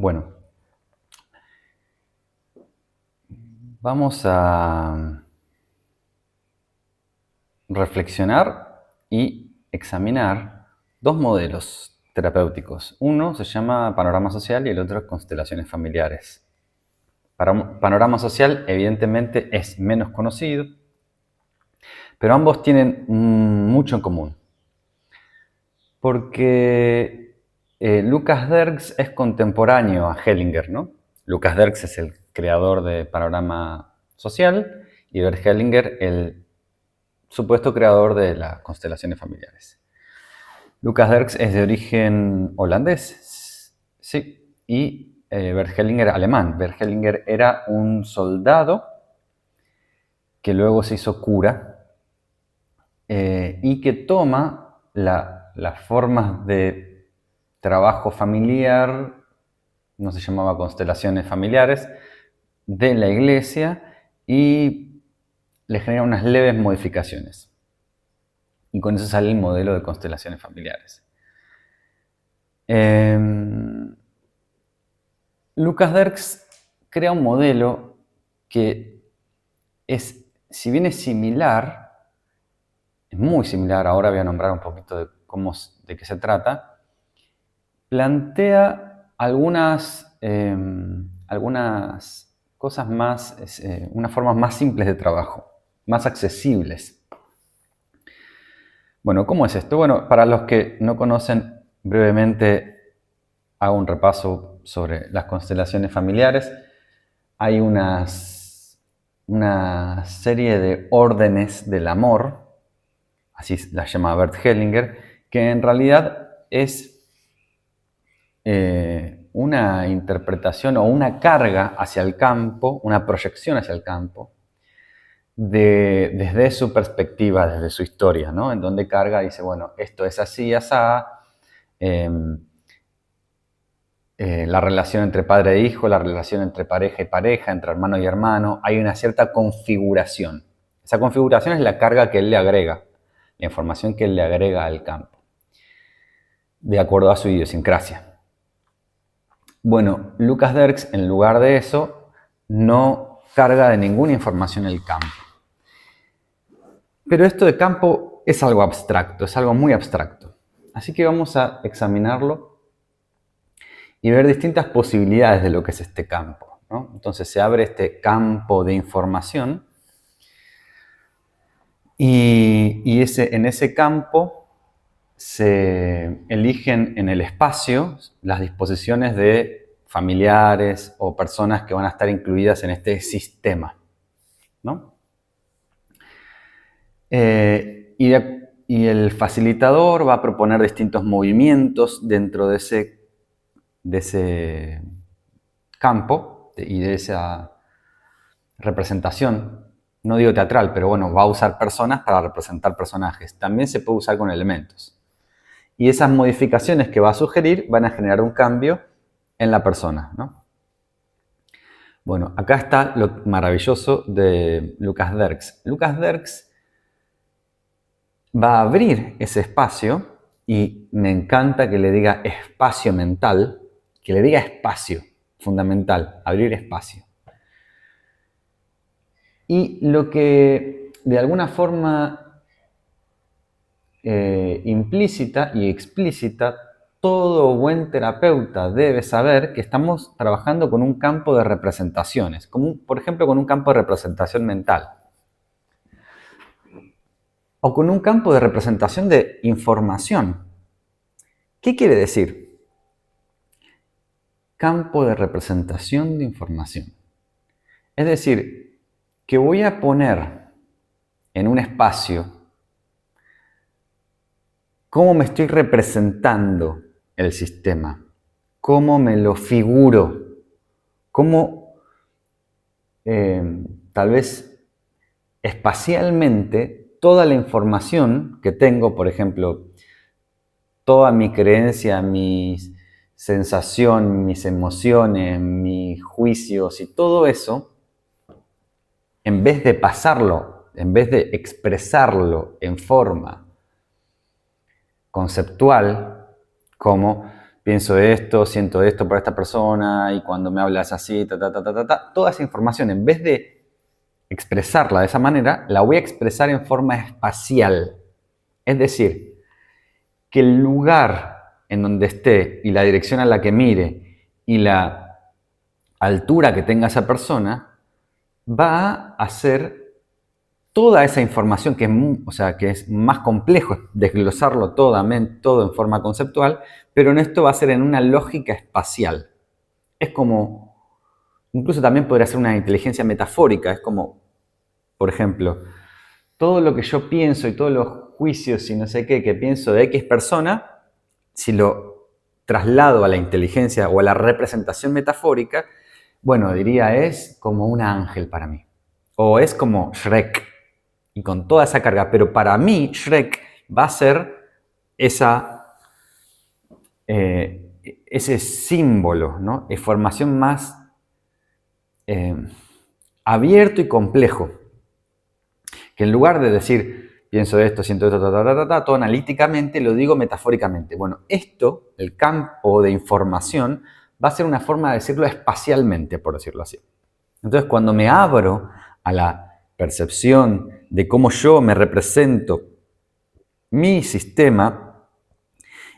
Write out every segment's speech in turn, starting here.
Bueno, vamos a reflexionar y examinar dos modelos terapéuticos. Uno se llama panorama social y el otro constelaciones familiares. Panorama social evidentemente es menos conocido, pero ambos tienen mucho en común. Porque Lucas Derks es contemporáneo a Hellinger, ¿no? Lucas Derks es el creador de Panorama Social y Bert Hellinger el supuesto creador de las constelaciones familiares. Lucas Derks es de origen holandés, sí, y Bert Hellinger alemán. Bert Hellinger era un soldado que luego se hizo cura y que toma las formas de trabajo familiar, no se llamaba constelaciones familiares, de la iglesia y le genera unas leves modificaciones. Y con eso sale el modelo de constelaciones familiares. Lucas Derks crea un modelo que es, si bien es similar, es muy similar, ahora voy a nombrar un poquito de qué se trata, plantea algunas cosas más, unas formas más simples de trabajo, más accesibles. Bueno, ¿cómo es esto? Bueno, para los que no conocen, brevemente hago un repaso sobre las constelaciones familiares. Hay una serie de órdenes del amor, así las llama Bert Hellinger, que en realidad es una interpretación o una carga hacia el campo, una proyección hacia el campo, desde su perspectiva, desde su historia, ¿no? En donde carga y dice, bueno, esto es así, asá, la relación entre padre e hijo, la relación entre pareja y pareja, entre hermano y hermano, hay una cierta configuración. Esa configuración es la carga que él le agrega, la información que él le agrega al campo, de acuerdo a su idiosincrasia. Bueno, Lucas Derks, en lugar de eso, no carga de ninguna información el campo. Pero esto de campo es algo abstracto, es algo muy abstracto. Así que vamos a examinarlo y ver distintas posibilidades de lo que es este campo, ¿no? Entonces se abre este campo de información y en ese campo se eligen en el espacio las disposiciones de familiares o personas que van a estar incluidas en este sistema, ¿no? Y el facilitador va a proponer distintos movimientos dentro de ese campo y de esa representación. No digo teatral, pero bueno, va a usar personas para representar personajes. También se puede usar con elementos. Y esas modificaciones que va a sugerir van a generar un cambio en la persona, ¿no? Bueno, acá está lo maravilloso de Lucas Derks. Lucas Derks va a abrir ese espacio y me encanta que le diga espacio mental, que le diga espacio, fundamental, abrir espacio. Y lo que de alguna forma implícita y explícita, todo buen terapeuta debe saber que estamos trabajando con un campo de representaciones, por ejemplo con un campo de representación mental. O con un campo de representación de información. ¿Qué quiere decir? Campo de representación de información. Es decir, que voy a poner en un espacio cómo me estoy representando el sistema, cómo me lo figuro, cómo tal vez espacialmente toda la información que tengo, por ejemplo, toda mi creencia, mi sensación, mis emociones, mis juicios y todo eso, en vez de pasarlo, en vez de expresarlo en forma conceptual, como pienso esto, siento esto por esta persona y cuando me hablas así, toda esa información, en vez de expresarla de esa manera, la voy a expresar en forma espacial. Es decir, que el lugar en donde esté y la dirección a la que mire y la altura que tenga esa persona va a ser toda esa información que es más complejo desglosarlo todo en forma conceptual, pero en esto va a ser en una lógica espacial. Es como, incluso también podría ser una inteligencia metafórica, es como, por ejemplo, todo lo que yo pienso y todos los juicios y no sé qué que pienso de X persona, si lo traslado a la inteligencia o a la representación metafórica, bueno, diría es como un ángel para mí. O es como Shrek, y con toda esa carga. Pero para mí, Shrek va a ser ese símbolo, ¿no? De formación más abierto y complejo. Que en lugar de decir, pienso esto, siento esto, todo analíticamente, lo digo metafóricamente. Bueno, esto, el campo de información, va a ser una forma de decirlo espacialmente, por decirlo así. Entonces, cuando me abro a la percepción de cómo yo me represento mi sistema,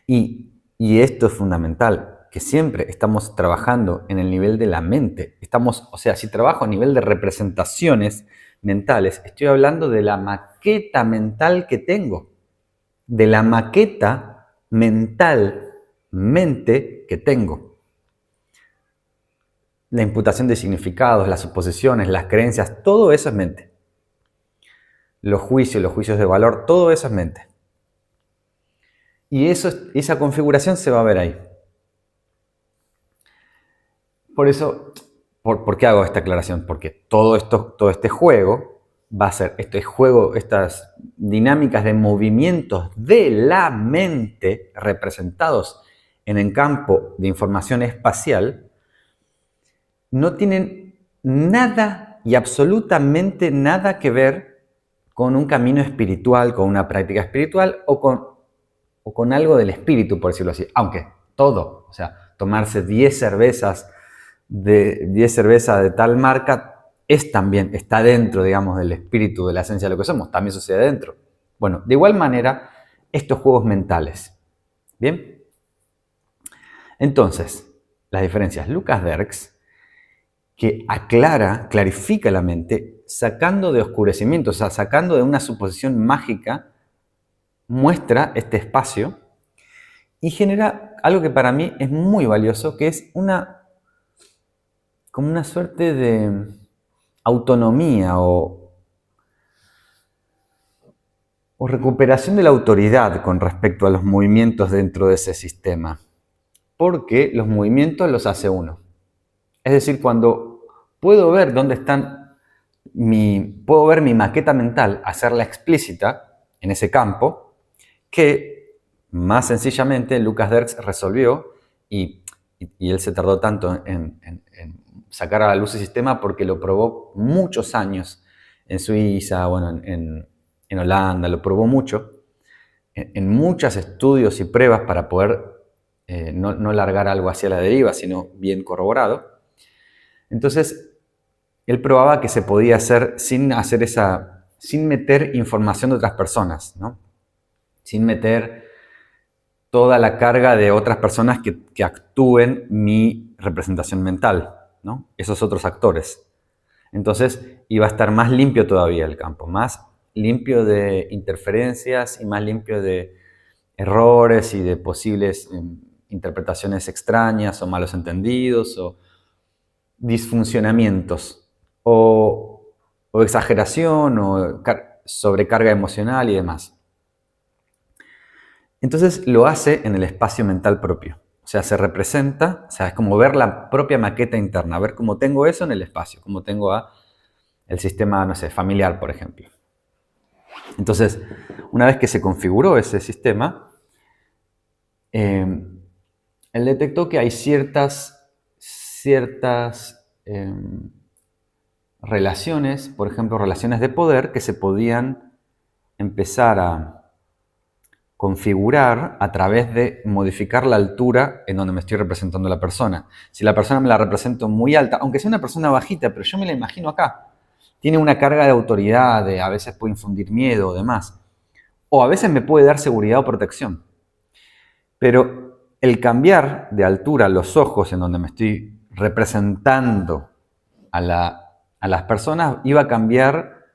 y esto es fundamental, que siempre estamos trabajando en el nivel de la mente. Si trabajo a nivel de representaciones mentales, estoy hablando de la maqueta mental que tengo, de la maqueta mentalmente que tengo. La imputación de significados, las suposiciones, las creencias, todo eso es mente. Los juicios de valor, todo eso es mente. Y esa configuración se va a ver ahí. Por eso, ¿por qué hago esta aclaración? Porque todo este juego va a ser, estas dinámicas de movimientos de la mente representados en el campo de información espacial, no tienen nada y absolutamente nada que ver con un camino espiritual, con una práctica espiritual o con algo del espíritu, por decirlo así. Aunque todo, tomarse 10 cervezas de tal marca está dentro, digamos, del espíritu, de la esencia de lo que somos, también sucede dentro. Bueno, de igual manera, estos juegos mentales. ¿Bien? Entonces, las diferencias. Lucas Derks, que clarifica la mente, sacando de oscurecimiento, sacando de una suposición mágica, muestra este espacio y genera algo que para mí es muy valioso, que es como una suerte de autonomía o recuperación de la autoridad con respecto a los movimientos dentro de ese sistema. Porque los movimientos los hace uno. Es decir, cuando puedo ver dónde puedo ver mi maqueta mental, hacerla explícita en ese campo, que más sencillamente Lucas Derks resolvió y él se tardó tanto en sacar a la luz el sistema porque lo probó muchos años en Suiza, en Holanda, lo probó mucho, en muchos estudios y pruebas para poder no largar algo hacia la deriva, sino bien corroborado. Entonces, él probaba que se podía hacer sin meter información de otras personas, ¿no? Sin meter toda la carga de otras personas que actúen mi representación mental, ¿no? Esos otros actores. Entonces iba a estar más limpio todavía el campo, más limpio de interferencias y más limpio de errores y de posibles interpretaciones extrañas o malos entendidos o disfuncionamientos o exageración o sobrecarga emocional y demás. Entonces lo hace en el espacio mental propio. O sea, se representa, es como ver la propia maqueta interna, ver cómo tengo eso en el espacio, cómo tengo el sistema, no sé, familiar, por ejemplo. Entonces, una vez que se configuró ese sistema, él detectó que hay ciertas relaciones, por ejemplo, relaciones de poder que se podían empezar configurar a través de modificar la altura en donde me estoy representando a la persona. Si la persona me la represento muy alta, aunque sea una persona bajita, pero yo me la imagino acá, tiene una carga de autoridad, a veces puede infundir miedo o demás. O a veces me puede dar seguridad o protección. Pero el cambiar de altura los ojos en donde me estoy representando a las personas iba a cambiar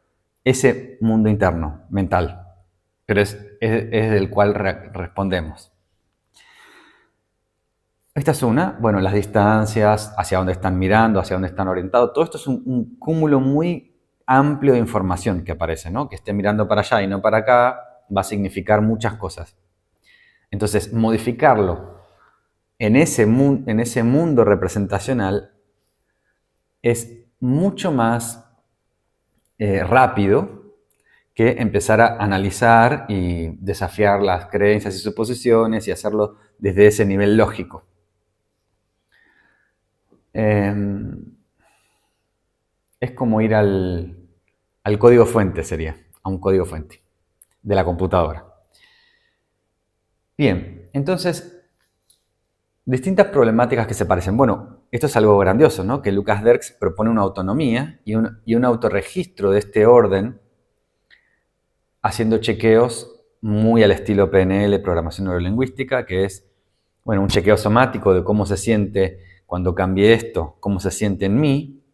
ese mundo interno, mental. Pero es del cual respondemos. Esta es una, bueno, las distancias, hacia dónde están mirando, hacia dónde están orientados. Todo esto es un cúmulo muy amplio de información que aparece, ¿no? Que esté mirando para allá y no para acá va a significar muchas cosas. Entonces, modificarlo en ese mundo representacional es mucho más rápido que empezar a analizar y desafiar las creencias y suposiciones y hacerlo desde ese nivel lógico. Es como ir al código fuente, sería, a un código fuente de la computadora. Bien, entonces, distintas problemáticas que se parecen. Bueno, esto es algo grandioso, ¿no? Que Lucas Derks propone una autonomía y un autorregistro de este orden, haciendo chequeos muy al estilo PNL, programación neurolingüística, que es, bueno, un chequeo somático de cómo se siente cuando cambie esto, cómo se siente en mí,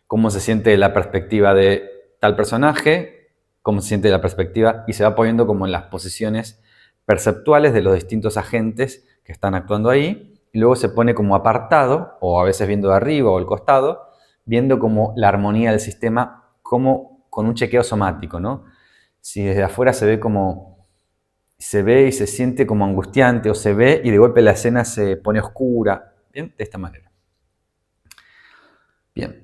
cómo se siente la perspectiva de tal personaje, cómo se siente la perspectiva, y se va poniendo como en las posiciones perceptuales de los distintos agentes que están actuando ahí, y luego se pone como apartado, o a veces viendo de arriba o al costado, viendo como la armonía del sistema, como con un chequeo somático, ¿no? Si desde afuera se ve y se siente como angustiante, o se ve y de golpe la escena se pone oscura, ¿bien? De esta manera. Bien.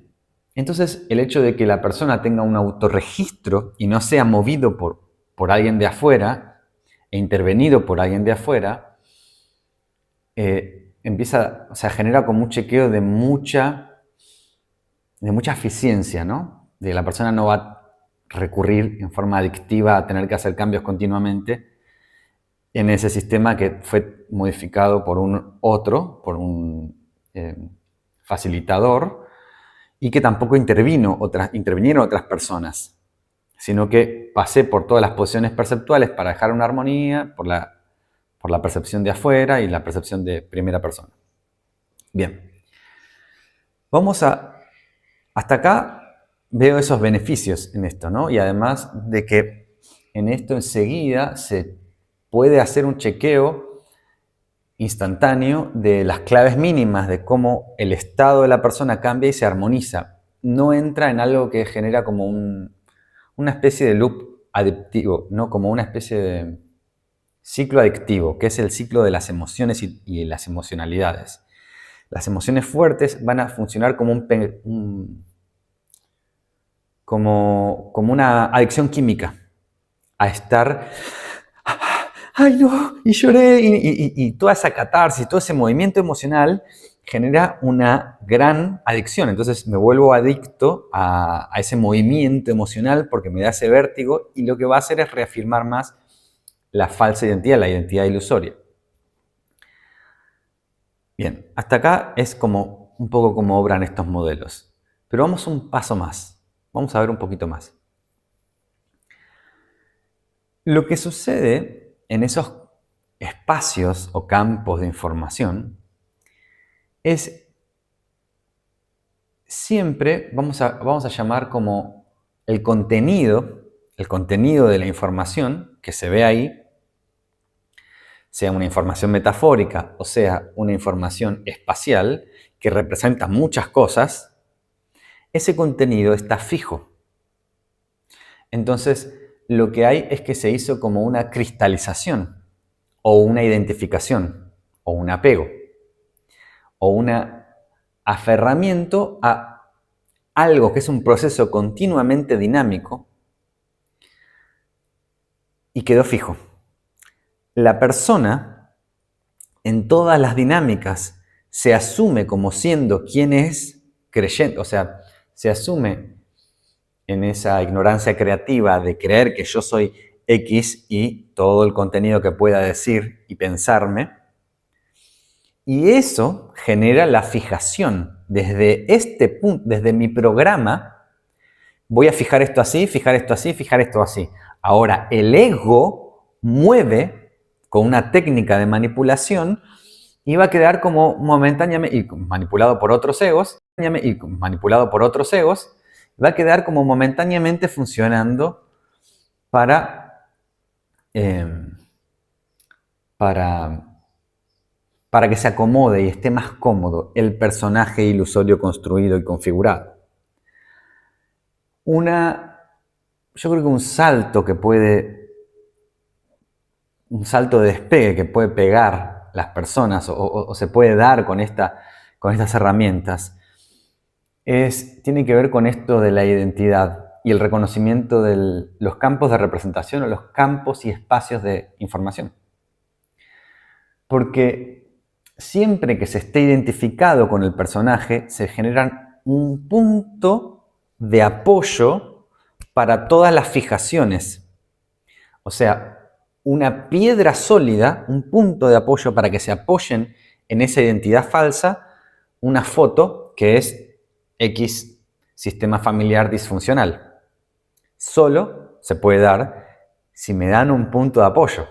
Entonces, el hecho de que la persona tenga un autorregistro y no sea movido por alguien de afuera e intervenido por alguien de afuera, genera como un chequeo de mucha eficiencia, ¿no? De que la persona no va a recurrir en forma adictiva a tener que hacer cambios continuamente en ese sistema que fue modificado por un facilitador, y que tampoco intervinieron otras personas, sino que pasé por todas las posiciones perceptuales para dejar una armonía por la percepción de afuera y la percepción de primera persona. Bien, hasta acá veo esos beneficios en esto, ¿no? Y además de que en esto enseguida se puede hacer un chequeo instantáneo de las claves mínimas de cómo el estado de la persona cambia y se armoniza. No entra en algo que genera como una especie de loop adictivo, ¿no? Como una especie de ciclo adictivo, que es el ciclo de las emociones y las emocionalidades. Las emociones fuertes van a funcionar como como una adicción química a estar, ¡ay no! Y lloré, y toda esa catarsis, todo ese movimiento emocional genera una gran adicción. Entonces me vuelvo adicto a ese movimiento emocional porque me da ese vértigo, y lo que va a hacer es reafirmar más la falsa identidad, la identidad ilusoria. Bien, hasta acá es como un poco como obran estos modelos. Pero vamos un paso más. Vamos a ver un poquito más. Lo que sucede en esos espacios o campos de información es siempre, vamos a llamar como el contenido de la información que se ve ahí, sea una información metafórica o sea una información espacial que representa muchas cosas, ese contenido está fijo. Entonces, lo que hay es que se hizo como una cristalización, o una identificación, o un apego, o un aferramiento a algo que es un proceso continuamente dinámico, y quedó fijo. La persona, en todas las dinámicas, se asume como siendo quien es, creyendo, o sea, se asume en esa ignorancia creativa de creer que yo soy X y todo el contenido que pueda decir y pensarme. Y eso genera la fijación. Desde este punto, desde mi programa, voy a fijar esto así, fijar esto así, fijar esto así. Ahora, el ego mueve con una técnica de manipulación y va a quedar como momentáneamente, y manipulado por otros egos, va a quedar como momentáneamente funcionando para, para que se acomode y esté más cómodo el personaje ilusorio construido y configurado. Yo creo que un salto de despegue que puede pegar las personas o se puede dar con estas herramientas tiene que ver con esto de la identidad y el reconocimiento de los campos de representación o los campos y espacios de información. Porque siempre que se esté identificado con el personaje, se genera un punto de apoyo para todas las fijaciones. O sea, una piedra sólida, un punto de apoyo para que se apoyen en esa identidad falsa, una foto que es X sistema familiar disfuncional. Solo se puede dar si me dan un punto de apoyo.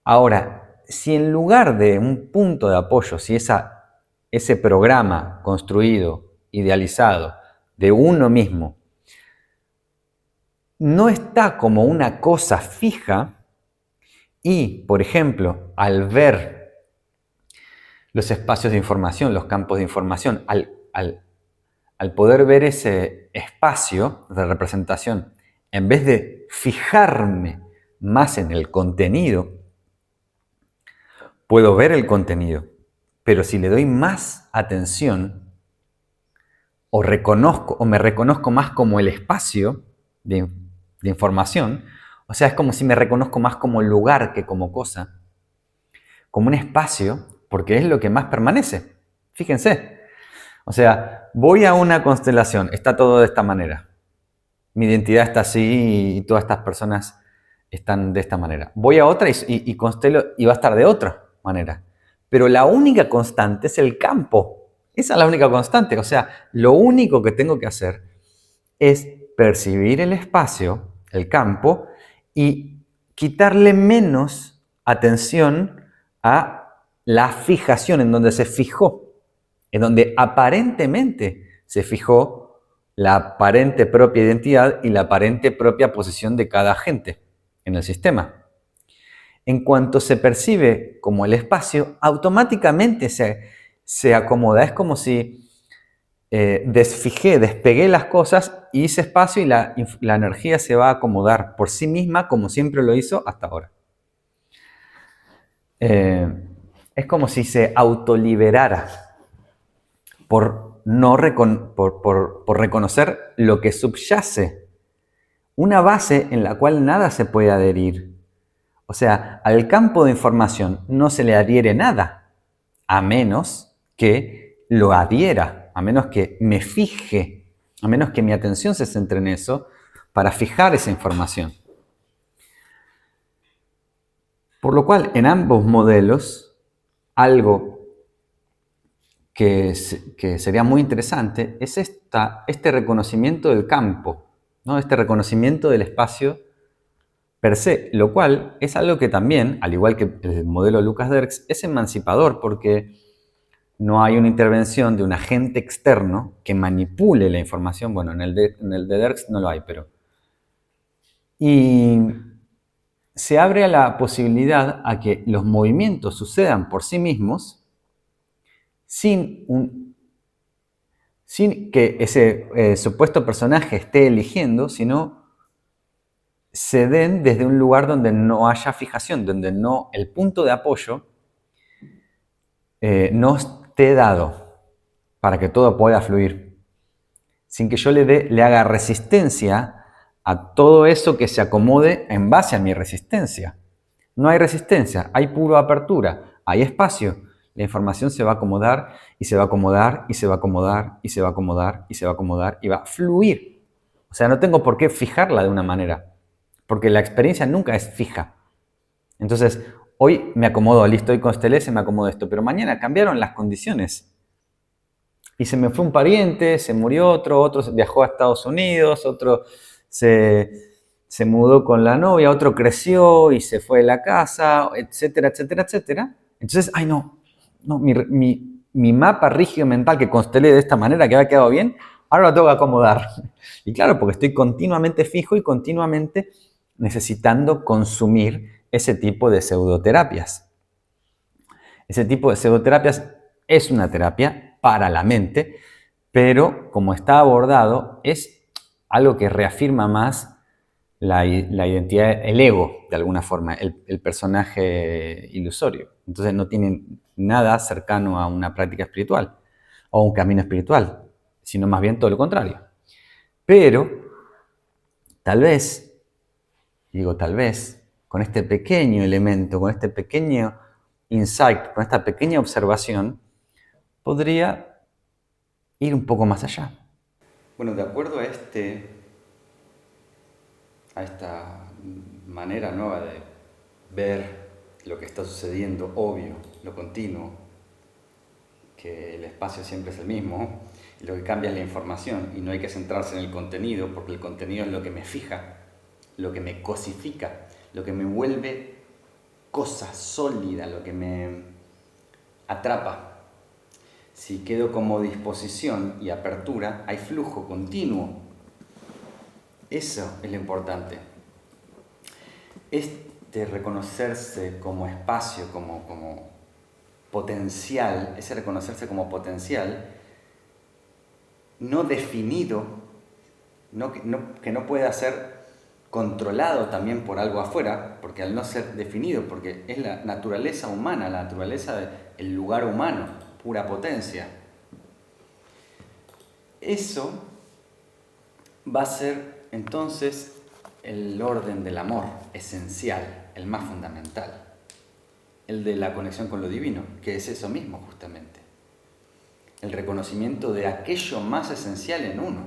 Ahora, si en lugar de un punto de apoyo, si ese programa construido, idealizado, de uno mismo, no está como una cosa fija y, por ejemplo, al ver los espacios de información, los campos de información, al poder ver ese espacio de representación, en vez de fijarme más en el contenido, puedo ver el contenido, pero si le doy más atención o me reconozco más como el espacio de información, o sea, es como si me reconozco más como lugar que como cosa, como un espacio, porque es lo que más permanece. Fíjense, o sea, voy a una constelación, está todo de esta manera, mi identidad está así y todas estas personas están de esta manera. Voy a otra y constelo y va a estar de otra manera. Pero la única constante es el campo. Esa es la única constante. O sea, lo único que tengo que hacer es percibir el espacio, el campo, y quitarle menos atención a la fijación en donde se fijó, en donde aparentemente se fijó la aparente propia identidad y la aparente propia posición de cada agente en el sistema. En cuanto se percibe como el espacio, automáticamente se acomoda. Es como si despegué las cosas y hice espacio y la energía se va a acomodar por sí misma como siempre lo hizo hasta ahora. Es como si se autoliberara por reconocer lo que subyace, una base en la cual nada se puede adherir. O sea, al campo de información no se le adhiere nada, a menos que lo adhiera, a menos que me fije, a menos que mi atención se centre en eso para fijar esa información. Por lo cual, en ambos modelos, algo que sería muy interesante es este reconocimiento del campo, ¿no? Este reconocimiento del espacio per se, lo cual es algo que también, al igual que el modelo Lucas Derkx, es emancipador porque no hay una intervención de un agente externo que manipule la información. Bueno, en el de Derkx no lo hay, pero... Y se abre a la posibilidad a que los movimientos sucedan por sí mismos sin que ese supuesto personaje esté eligiendo, sino se den desde un lugar donde no haya fijación, donde el punto de apoyo no esté dado para que todo pueda fluir, sin que yo le haga resistencia a todo eso que se acomode en base a mi resistencia. No hay resistencia, hay pura apertura, hay espacio. La información se va a acomodar y se va a acomodar y se va a acomodar y se va a acomodar y se va a acomodar y va a fluir. O sea, no tengo por qué fijarla de una manera. porque la experiencia nunca es fija. Entonces, hoy me acomodo, listo, hoy constelé, se me acomodó esto, pero mañana cambiaron las condiciones. Y se me fue un pariente, se murió otro viajó a Estados Unidos, otro se mudó con la novia, otro creció y se fue de la casa, etcétera, etcétera, etcétera. Entonces, ay no, mi mapa rígido mental que constelé de esta manera, que había quedado bien, ahora lo tengo que acomodar. Y claro, porque estoy continuamente fijo y continuamente necesitando consumir ese tipo de pseudoterapias. Ese tipo de pseudoterapias es una terapia para la mente, pero como está abordado, es algo que reafirma más la identidad, el ego, de alguna forma, el personaje ilusorio. Entonces no tiene nada cercano a una práctica espiritual o a un camino espiritual, sino más bien todo lo contrario. Pero tal vez, digo tal vez, con este pequeño elemento, con este pequeño insight, con esta pequeña observación, podría ir un poco más allá. Bueno, de acuerdo a esta manera nueva de ver lo que está sucediendo, obvio, lo continuo, que el espacio siempre es el mismo, y lo que cambia es la información, y no hay que centrarse en el contenido, porque el contenido es lo que me fija, lo que me cosifica, lo que me vuelve cosa sólida, lo que me atrapa. Si quedo como disposición y apertura, hay flujo continuo. Eso es lo importante. Reconocerse como espacio, como potencial, ese reconocerse como potencial, no definido, que no pueda ser controlado también por algo afuera, porque al no ser definido, porque es la naturaleza humana, la naturaleza del lugar humano, pura potencia. Eso va a ser entonces el orden del amor esencial, el más fundamental, el de la conexión con lo divino, que es eso mismo justamente, el reconocimiento de aquello más esencial en uno,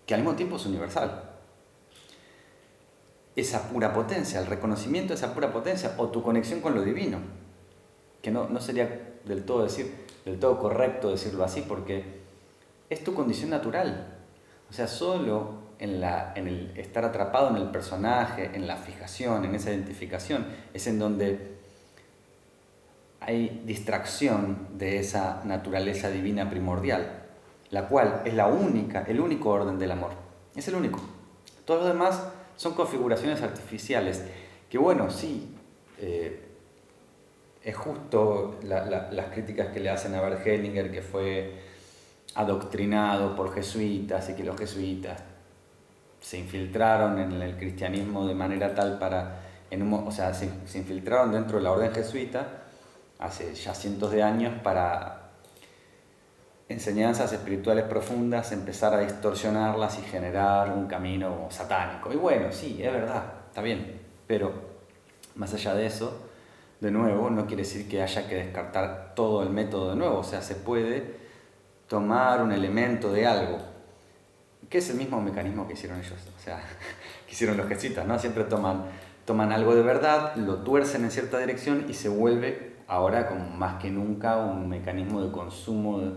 que al mismo tiempo es universal. Esa pura potencia, el reconocimiento de esa pura potencia o tu conexión con lo divino, que no sería del todo correcto decirlo así, porque es tu condición natural. O sea, solo en el estar atrapado en el personaje, en la fijación, en esa identificación, es en donde hay distracción de esa naturaleza divina primordial, la cual es el único orden del amor. Es el único. Todos los demás son configuraciones artificiales, que bueno, sí, es justo las críticas que le hacen a Bert Hellinger, que fue adoctrinado por jesuitas y que los jesuitas se infiltraron en el cristianismo de manera tal se infiltraron dentro de la orden jesuita hace ya cientos de años para enseñanzas espirituales profundas, empezar a distorsionarlas y generar un camino satánico. Y bueno, sí, es verdad, está bien, pero más allá de eso, de nuevo, no quiere decir que haya que descartar todo el método de nuevo, o sea, se puede tomar un elemento de algo, que es el mismo mecanismo que hicieron ellos, o sea, que hicieron los jesuitas, ¿no? Siempre toman algo de verdad, lo tuercen en cierta dirección y se vuelve ahora como más que nunca un mecanismo de consumo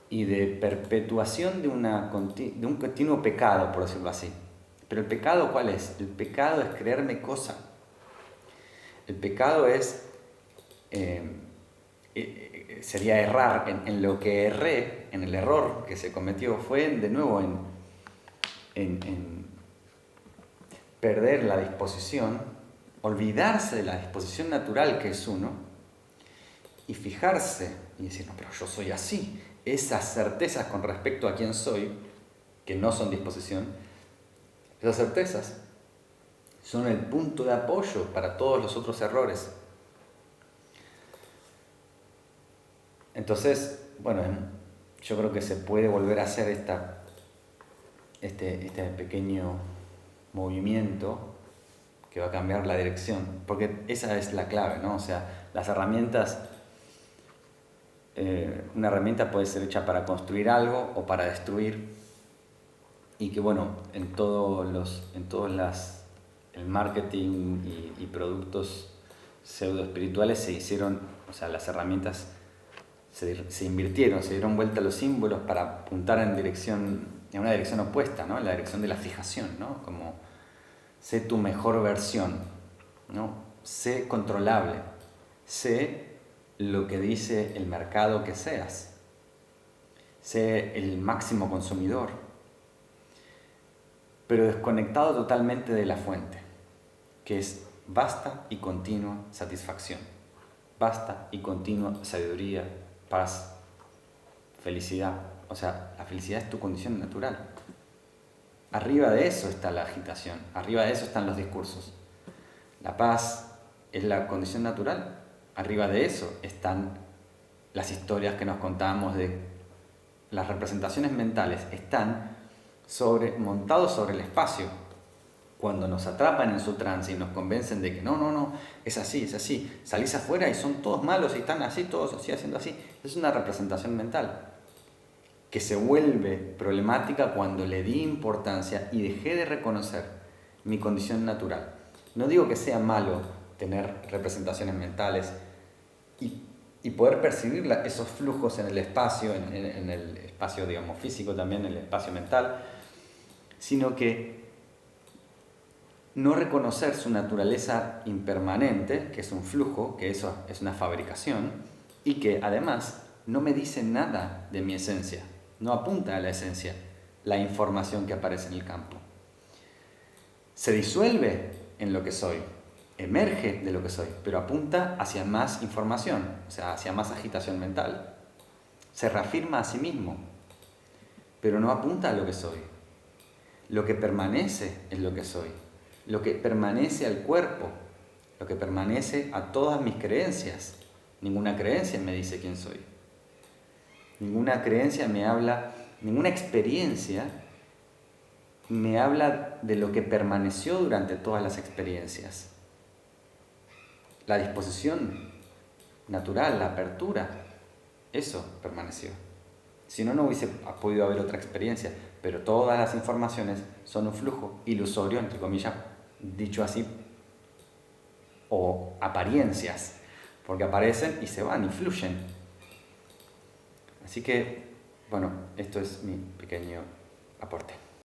y de perpetuación de un continuo pecado, por decirlo así. Pero el pecado, ¿cuál es? El pecado es creerme cosa. El pecado sería errar en lo que erré, en el error que se cometió, fue de nuevo en perder la disposición, olvidarse de la disposición natural que es uno y fijarse y decir, no, pero yo soy así. Esas certezas con respecto a quién soy, que no son disposición, esas certezas son el punto de apoyo para todos los otros errores. Entonces, bueno, yo creo que se puede volver a hacer este pequeño movimiento que va a cambiar la dirección, porque esa es la clave, ¿no? O sea, las herramientas, una herramienta puede ser hecha para construir algo o para destruir, y que bueno, en el marketing y productos pseudo espirituales se hicieron, o sea, las herramientas se invirtieron, se dieron vuelta los símbolos para apuntar en una dirección opuesta, ¿no? La dirección de la fijación, ¿no? Como sé tu mejor versión, ¿no? Sé controlable, sé lo que dice el mercado que seas, sé el máximo consumidor, pero desconectado totalmente de la fuente, que es vasta y continua satisfacción, vasta y continua sabiduría, paz, felicidad. O sea, la felicidad es tu condición natural. Arriba de eso está la agitación, arriba de eso están los discursos. La paz es la condición natural, arriba de eso están las historias que nos contamos de las representaciones mentales, están montados sobre el espacio. Cuando nos atrapan en su trance y nos convencen de que no, es así, salís afuera y son todos malos y están así, todos así, haciendo así, es una representación mental que se vuelve problemática cuando le di importancia y dejé de reconocer mi condición natural. No digo que sea malo tener representaciones mentales y poder percibir esos flujos en el espacio, en el espacio, digamos, físico también, en el espacio mental, sino que no reconocer su naturaleza impermanente, que es un flujo, que eso es una fabricación, y que además no me dice nada de mi esencia, no apunta a la esencia la información que aparece en el campo. Se disuelve en lo que soy, emerge de lo que soy, pero apunta hacia más información, o sea, hacia más agitación mental. Se reafirma a sí mismo, pero no apunta a lo que soy. Lo que permanece es lo que soy. Lo que permanece al cuerpo, lo que permanece a todas mis creencias. Ninguna creencia me dice quién soy. Ninguna creencia me habla, ninguna experiencia me habla de lo que permaneció durante todas las experiencias. La disposición natural, la apertura, eso permaneció. Si no, no hubiese podido haber otra experiencia, pero todas las informaciones son un flujo ilusorio, entre comillas, dicho así, o apariencias, porque aparecen y se van y fluyen. Así que, bueno, esto es mi pequeño aporte.